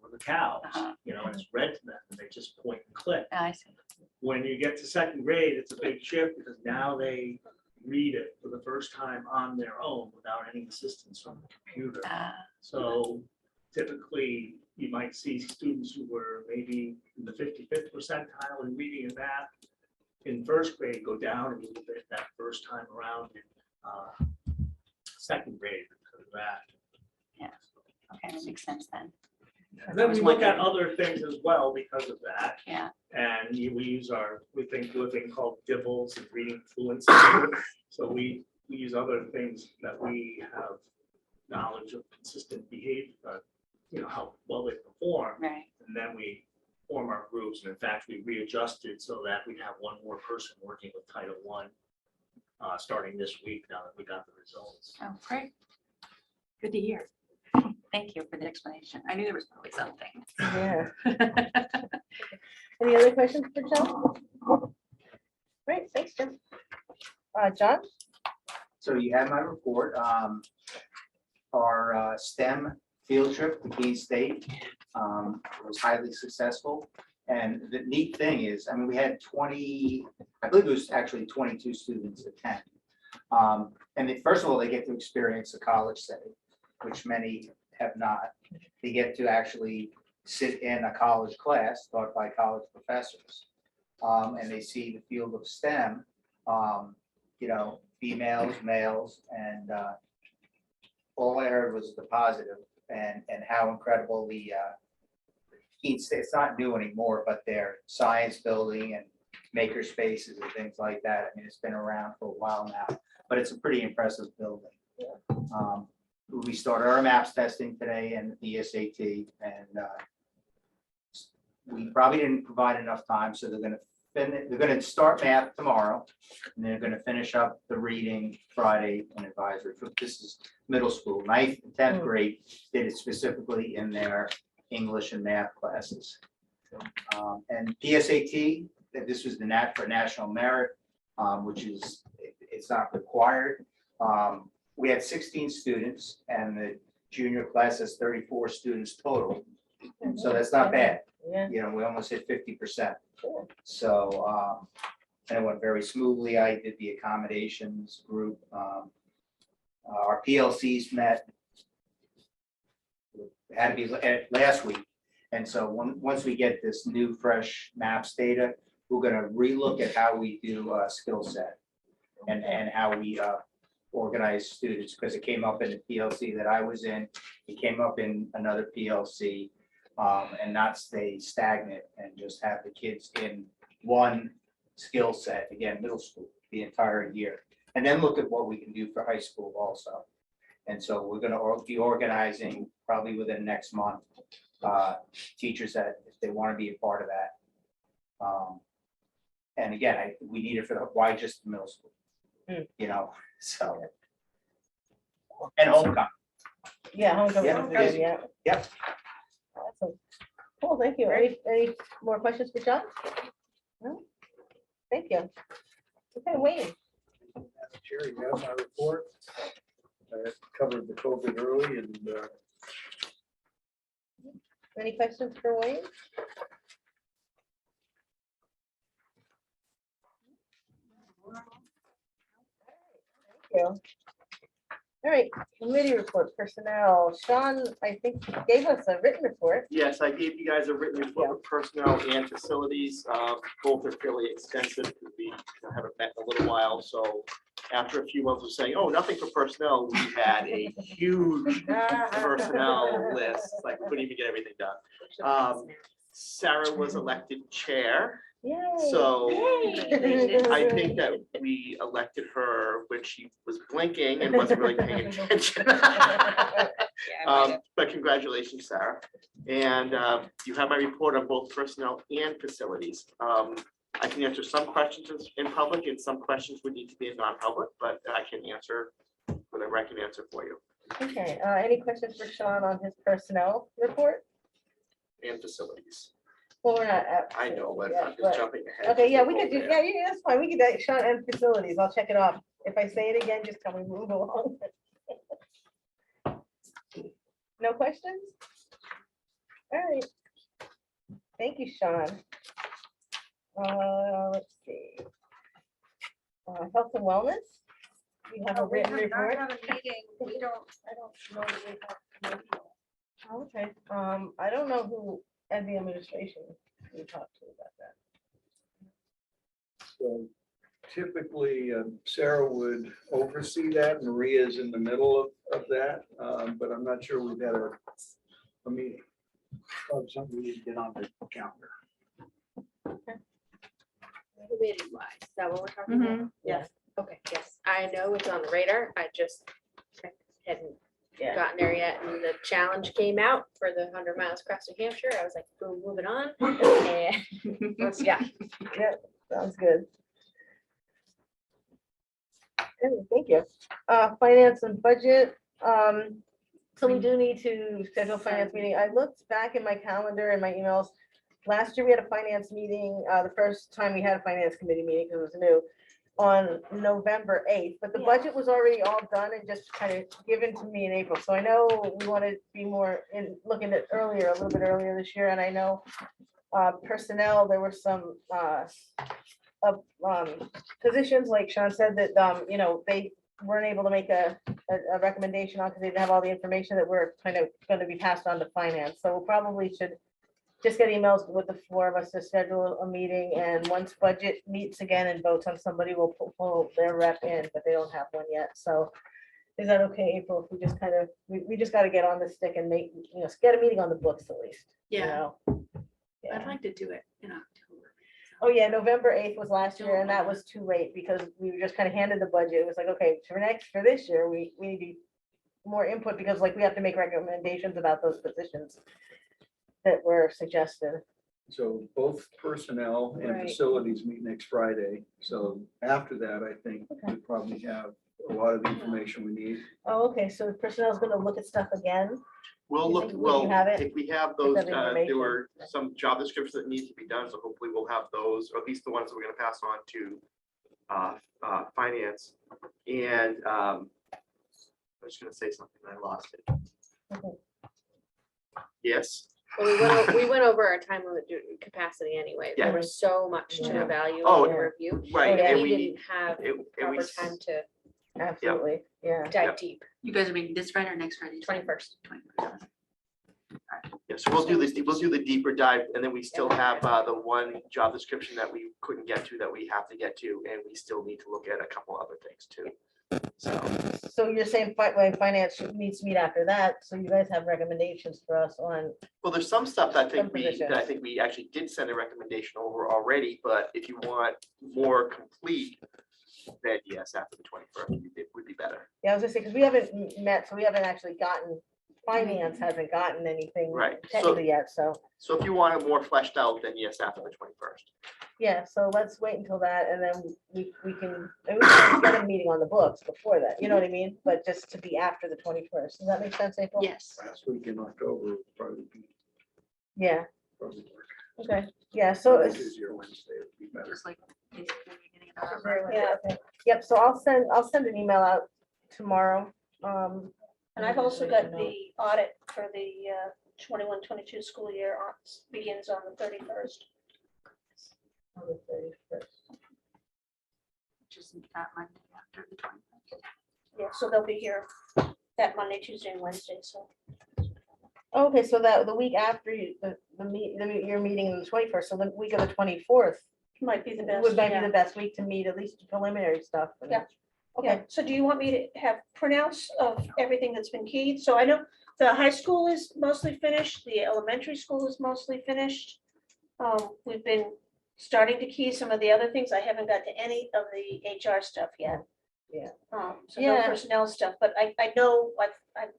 or the cows, and it's red to them, and they just point and click. I see. When you get to 2nd grade, it's a big shift because now they read it for the first time on their own without any assistance from the computer. So typically, you might see students who were maybe in the 55th percentile in reading and math in first grade go down a little bit that first time around in second grade because of that. Yeah. Okay, that makes sense then. And then was we look at wondering. other things as well because of that. Yeah. And we do a thing called DIBELS and reading fluency. So we use other things that we have knowledge of consistent behavior, how well they perform. Right. And then we form our groups. And in fact, we readjusted so that we'd have one more person working with Title I starting this week now that we got the results. Oh, great. Good to hear. Thank you for the explanation. I knew there was probably something. Yeah. Any other questions for John? Great, thanks, Jim. John? So you have my report. Our STEM field trip to Keene State was highly successful. And the neat thing is, I mean, we had 20, I believe it was actually 22 students attend. First of all, they get to experience a college setting, which many have not. They get to actually sit in a college class taught by college professors. And they see the field of STEM, females, males, and all I heard was the positive and how incredible the Keene State, it's not new anymore, but their science building and maker spaces and things like that. I mean, it's been around for a while now, but it's a pretty impressive building. We started our MAPS testing today and the SAT, and we probably didn't provide enough time, so they're going to start math tomorrow, and they're going to finish up the reading Friday and advisory. This is middle school, 9th and 10th grade did it specifically in their English and math classes. And PSAT, this was the for national merit, which is, it's not required. We had 16 students, and the junior class has 34 students total. So that's not bad. Yeah. We almost hit 50%. So, and it went very smoothly. I did the accommodations group. Our PLCs met. It had to be last week. And so once we get this new fresh MAPS data, we're going to relook at how we do skill set and how we organize students, because it came up in the PLC that I was in. It came up in another PLC, and not stay stagnant and just have the kids in one skill set, again, middle school, the entire year. And then look at what we can do for high school also. And so we're going to be organizing probably within next month, teachers that if they want to be a part of that. And again, we need it for why just the middle school, so. And homecoming. Yeah, homecoming. Yeah, it is. Yeah. Yep. Awesome. Cool, thank you. Any more questions for John? No? Thank you. Okay, Wayne. Chair, you have my report. I covered the COVID early and Any questions for Wayne? Thank you. All right, committee report, personnel. Sean, I think, gave us a written report. Yes, I gave you guys a written report of personnel and facilities. Both are fairly extensive because we haven't met in a little while. So after a few months of saying, oh, nothing for personnel, we had a huge personnel list. Like we couldn't even get everything done. Sarah was elected chair. Yay. So Yay. I think that we elected her when she was blinking and wasn't really paying attention. But congratulations, Sarah. And you have my report on both personnel and facilities. I can answer some questions in public and some questions would need to be in non-public, but I can answer whatever I can answer for you. Okay, any questions for Sean on his personnel report? And facilities. Well, we're not at. I know, but yeah, I'm just jumping ahead. Okay, yeah, we We'll could go do, there. yeah, that's fine. We could do Sean and facilities. I'll check it off. If I say it again, just tell me to move along. No questions? All right. Thank you, Sean. Let's see. Health and wellness. You have a written report? have a meeting, we don't, I don't know that we have. Oh, okay, I don't know who at the administration we talked to about that. So typically, Sarah would oversee that. Maria's in the middle of that, but I'm not sure we've had a meeting. Probably something we need to get on the calendar. Committee wise, is that what we're talking about? Yes. Okay, yes, I know it's on the radar, I just hadn't Yeah. gotten there yet, and the challenge came out for the 100 miles across New Hampshire, I was like, boom, moving on. And yeah, Yeah, sounds good. Okay, thank you. Finance and budget. So we do need to schedule a finance meeting. I looked back in my calendar and my emails. Last year, we had a finance meeting, the first time we had a finance committee meeting, because it was new, on November 8th, but the Yeah. budget was already all done and just kind of given to me in April. So I know we want to be more in, looking at earlier, a little bit earlier this year, and I know personnel, there were some positions, like Sean said, that, you know, they weren't able to make a recommendation on because they didn't have all the information that we're kind of going to be passed on to finance. So we probably should just get emails with the four of us to schedule a meeting, and once budget meets again and votes on somebody, we'll pull their rep in, but they don't have one yet. So is that okay, April, if we just kind of, we just got to get on the stick and make, you know, get a meeting on the books at least, you Yeah. know? I'd Yeah. like to do it in October. Oh, yeah, November 8th was last year, and that was too late because we were just kind of handed the budget. It was like, okay, for this year, we need more input because like we have to make recommendations about those positions that were suggested. So both personnel and Right. facilities meet next Friday. So after that, I think we probably have a lot of the information we need. Oh, okay, so personnel is gonna look at stuff again? We'll You look, think we well, have it? if we have Is those, that there information? were some job descriptions that need to be done, so hopefully we'll have those, or at least the ones that we're gonna pass on to finance. And I was gonna say something, and I lost it. Okay. Yes, well, we went over our time limit capacity anyway, there Yeah. was so much to Yeah. evaluate Oh, and review. right, And and we we, didn't have and proper we, time to Absolutely, yeah. dive deep. You guys are meeting this Friday or next Friday? 21st. 21st. yeah, so we'll do the deeper dive, and then we still have the one job description that we couldn't get to that we have to get to, and we still need to look at a couple other things too. So you're saying finance needs to meet after that, so you guys have recommendations for us on, Well, there's some stuff that I Some think we, positions. actually did send a recommendation over already, but if you want more complete, then yes, after the 21st, it would be better. yeah, I was gonna say, because we haven't met, so we haven't actually gotten, finance hasn't gotten anything Right, so- technically yet, so, So if you want it more fleshed out, then yes, after the 21st. yeah, so let's wait until that, and then we can, and we can get a meeting on the books before that, you know what I mean? But just to be after the 21st, does that make sense, April? Yes. Last week in October would probably be. Yeah, probably work. okay, yeah, so Monday, it's, Tuesday, or Wednesday would be better. Just like basically beginning of November. yeah, okay, yep, so I'll send an email out tomorrow, And I've also got the audit for the 21-22 school year begins on the 31st. on the 31st. Which is that Monday after the 21st. Yeah, so they'll be here that Monday, Tuesday, and Wednesday, so. Okay, so that the week after your meeting on the 21st, so the week of the 24th Might be the best. would might be yeah. the best week to meet, at least preliminary stuff. and- Yeah. Yeah, Okay, so do you want me to have printouts of everything that's been keyed? So I know the high school is mostly finished, the elementary school is mostly finished. We've been starting to key some of the other things. I haven't got to any of the HR stuff yet. Yeah. So no Yeah. personnel stuff, but I know, I'm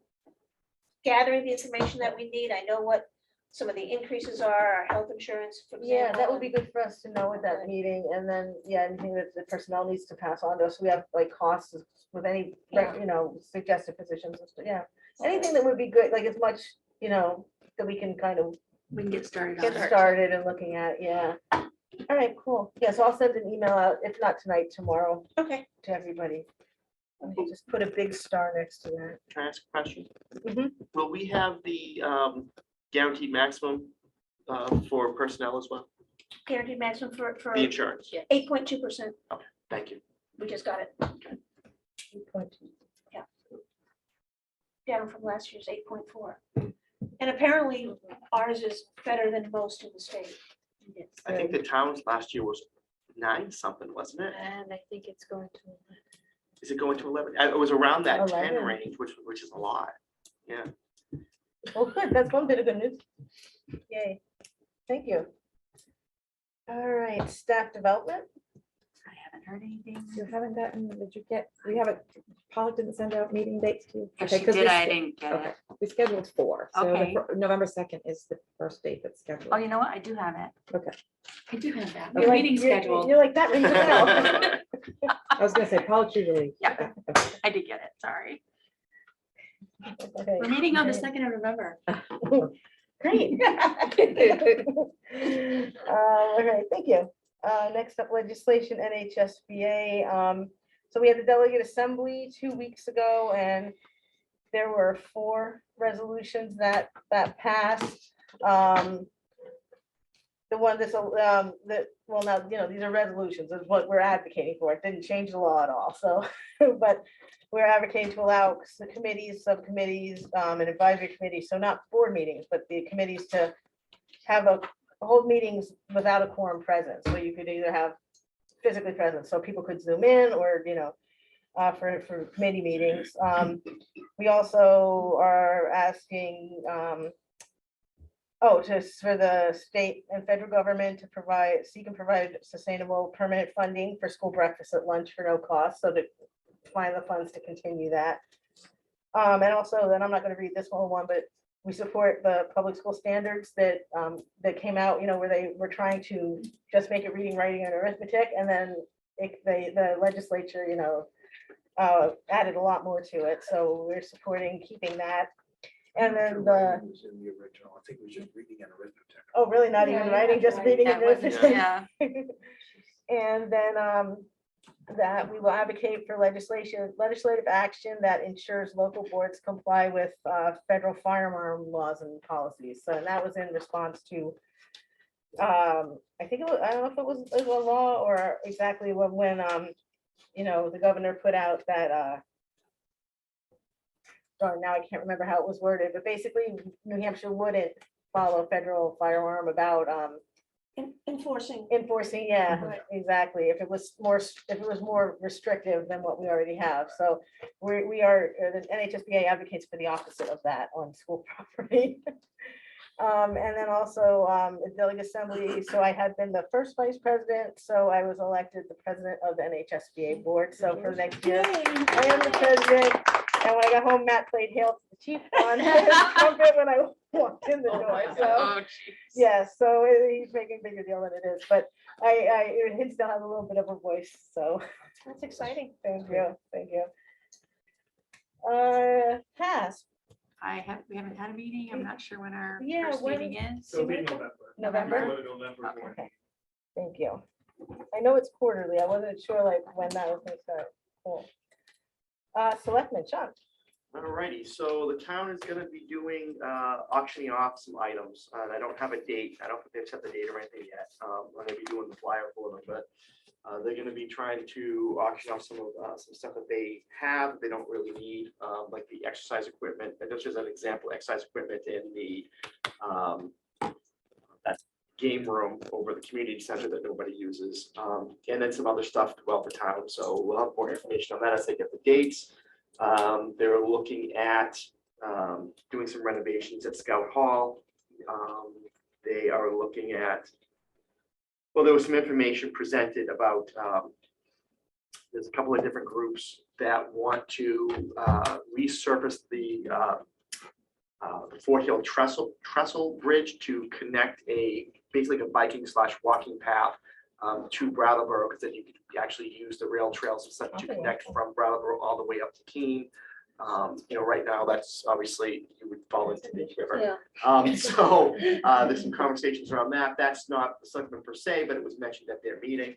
gathering the information that we need. I know what some of the increases are, our health insurance, for yeah, example. that would be good for us to know at that meeting, and then, yeah, anything that the personnel needs to pass on to us, we have like costs with any, Yeah. you know, suggested positions, and stuff, yeah. Anything that would be good, like as much, you know, that we can kind of We can get started on get it. started and looking at, yeah. All right, cool. Yeah, so I'll send an email out, if not tonight, tomorrow, Okay. to everybody. And you just put a big star next to that. Can I ask a question? Mhm. Will we have the guaranteed maximum for personnel as well? Guaranteed maximum for The insurance? 8.2%. Thank you. We just got it. Yeah. Down from last year's 8.4. And apparently ours is better than most in the state. I think the town's last year was 9 something, wasn't it? And I think it's going to. Is it going to 11? It was around that 10 11. range, which is a lot. Yeah. Well, good, that's one bit of good news. Yay, thank you. All right, staff development. I haven't heard anything. You haven't gotten, did you get, we haven't, Pollock didn't send out meeting dates to you? If Okay, she 'cause did, we I sch- didn't get Okay, it. we scheduled 4. So the Okay. November 2nd is the first date that's scheduled. Oh, you know what? I do have it. Okay. I do have that. You're Your like- meeting you're- scheduled. You're like that rings a bell. I was gonna say, Pollock usually. Yeah. I did get it. Sorry. Okay, We're meeting on the great. 2nd of November. Great. Okay, thank you. Next up, legislation, NHSBA. So we had the delegate assembly 2 weeks ago, and there were 4 resolutions that passed. The one that's, well, now, these are resolutions, is what we're advocating for. It didn't change the law at all, so, but we're advocating to allow the committees, subcommittees, and advisory committees, so not board meetings, but the committees to have hold meetings without a quorum present. So you could either have physically present, so people could Zoom in, or, for committee meetings. We also are asking, just for the state and federal government to seek and provide sustainable permanent funding for school breakfast at lunch for no cost, so to find the funds to continue that. And also, then I'm not gonna read this whole one, but we support the public school standards that came out, where they were trying to just make it reading, writing, and arithmetic, and then the legislature, added a lot more to it, so we're supporting keeping that. And then the, Was in the original. I think it was just reading and arithmetic. oh, really, not even writing, just reading and That wasn't- arithmetic? Yeah. And then that we will advocate for legislative action that ensures local boards comply with federal firearm laws and policies. So that was in response to, I think it was, I don't know if it was a law or exactly when the governor put out that, sorry, now I can't remember how it was worded, but basically New Hampshire wouldn't follow federal firearm about Enforcing. yeah, Right. exactly. If it was more restrictive than what we already have. So we are, the NHSBA advocates for the opposite of that on school property. And then also the delegate assembly. So I had been the first vice president, so I was elected the president of the NHSBA board. So for the next year, I am the president. And when I got home, Matt played Hail to the Chief on his trumpet when I walked in the door. So Oh, geez. yes, so he's making a bigger deal than it is, but Hinsdale has a little bit of a voice, so That's exciting. thank you. Pass, We haven't had a meeting. I'm not sure when our Yeah, first when- meeting is. So it'll be November. November? November. Okay, thank you. I know it's quarterly, I wasn't sure like when that was gonna start. Cool. Selectman, Sean. Alrighty, so the town is gonna be doing, auctioning off some items, and I don't have a date, I don't think they've set the date or anything yet. I'm gonna be doing the flyer for them, but, they're gonna be trying to auction off some stuff that they have, they don't really need, like the exercise equipment, and just as an example, exercise equipment in the, that game room over the community center that nobody uses, and then some other stuff throughout the town, so we'll have more information on that as they get the dates. They're looking at doing some renovations at Scout Hall. They are looking at, well, there was some information presented about, there's a couple of different groups that want to resurface the Fort Hill trestle bridge to connect basically a biking / walking path to Brattleboro, because then you could actually use the rail trails and stuff to connect from Brattleboro all the way up to Keene. Right now, that's obviously, you would fall into the river. So there's some conversations around that. That's not the selectmen per se, but it was mentioned at their meeting.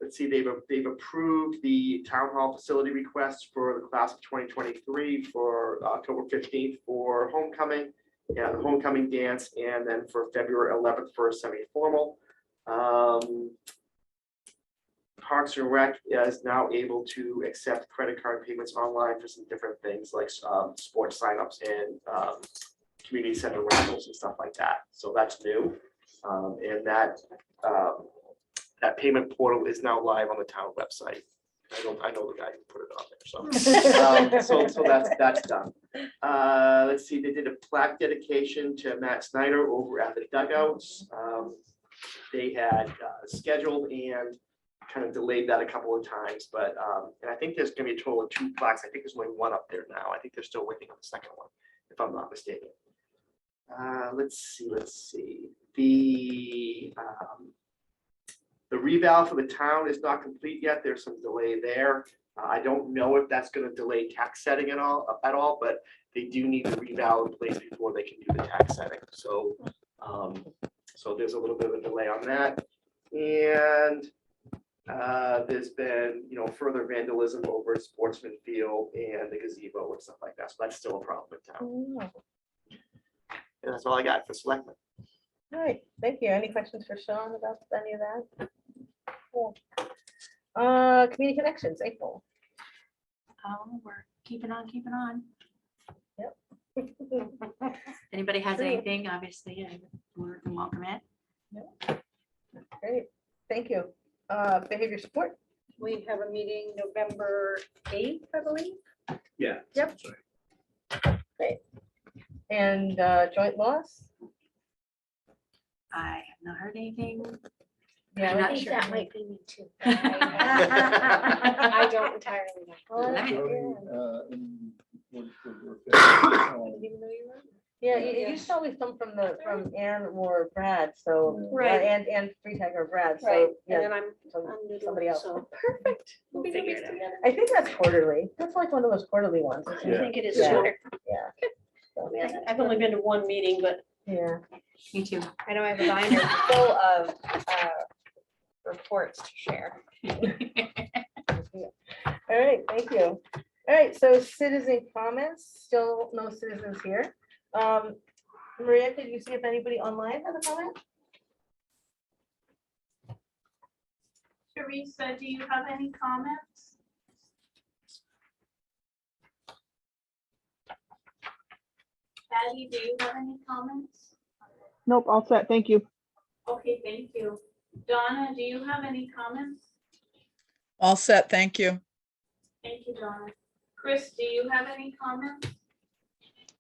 Let's see, they've approved the town hall facility requests for the class of 2023 for October 15th for homecoming, the homecoming dance, and then for February 11th for a semi-formal. Parks and Rec is now able to accept credit card payments online for some different things like sports signups and community center rentals and stuff like that. So that's new. And that payment portal is now live on the town website. I know the guy who put it on there, so that's done. Let's see, they did a plaque dedication to Matt Snyder over at the dugouts. They had scheduled and kind of delayed that a couple of times, but and I think there's gonna be a total of 2 plaques. I think there's only 1 up there now. I think they're still waiting on the second one, if I'm not mistaken. Let's see. The reval for the town is not complete yet. There's some delay there. I don't know if that's going to delay tax setting at all, but they do need the reval in place before they can do the tax setting. So, so there's a little bit of a delay on that. And there's been, further vandalism over at Sportsman Field and the gazebo and stuff like that. So that's still a problem in town. And that's all I got for selectmen. All right, thank you. Any questions for Sean about any of that? Cool. Community connections, April. We're keeping on, keeping on. Yep. Anybody has Great. anything, obviously, we're welcome it. Great, thank you. Behavior support. We have a meeting November 8th, I believe. Yeah. Yep. Great. And joint loss. I have not heard anything. Yeah, I'm I not think sure. That might be me too. I don't entirely know. Yeah, it used to always come from Ann or Brad, so. Right. And Free Tag or Brad, Right, so, and yeah, then I'm somebody noodling, else. so Perfect. we'll figure it out. I think that's quarterly. That's like one of those quarterly ones. I isn't it? think it is Yeah. too. Yeah. I mean, I've only been to one meeting, but Yeah. Me too. I know I have a binder full of reports to share. All right, thank you. All right, so citizen comments, still no citizens here. Maria, did you see if anybody online has a comment? Teresa, do you have any comments? Patty, do you have any comments? Nope, all set. Thank you. Okay, thank you. Donna, do you have any comments? All set, thank you. Thank you, Donna. Chris, do you have any comments?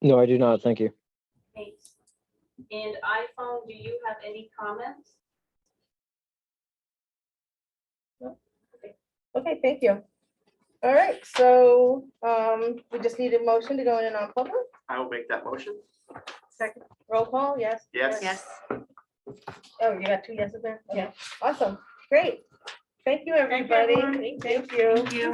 No, I do not. Thank you. Thanks. And iPhone, do you have any comments? Okay, thank you. All right, so we just need a motion to go in non-public. I will make that motion. Second, roll call, yes? Yes. Yes. Oh, you got 2 yeses there? Okay, awesome, great. Thank you, everybody. everyone. Thank you. Thank you.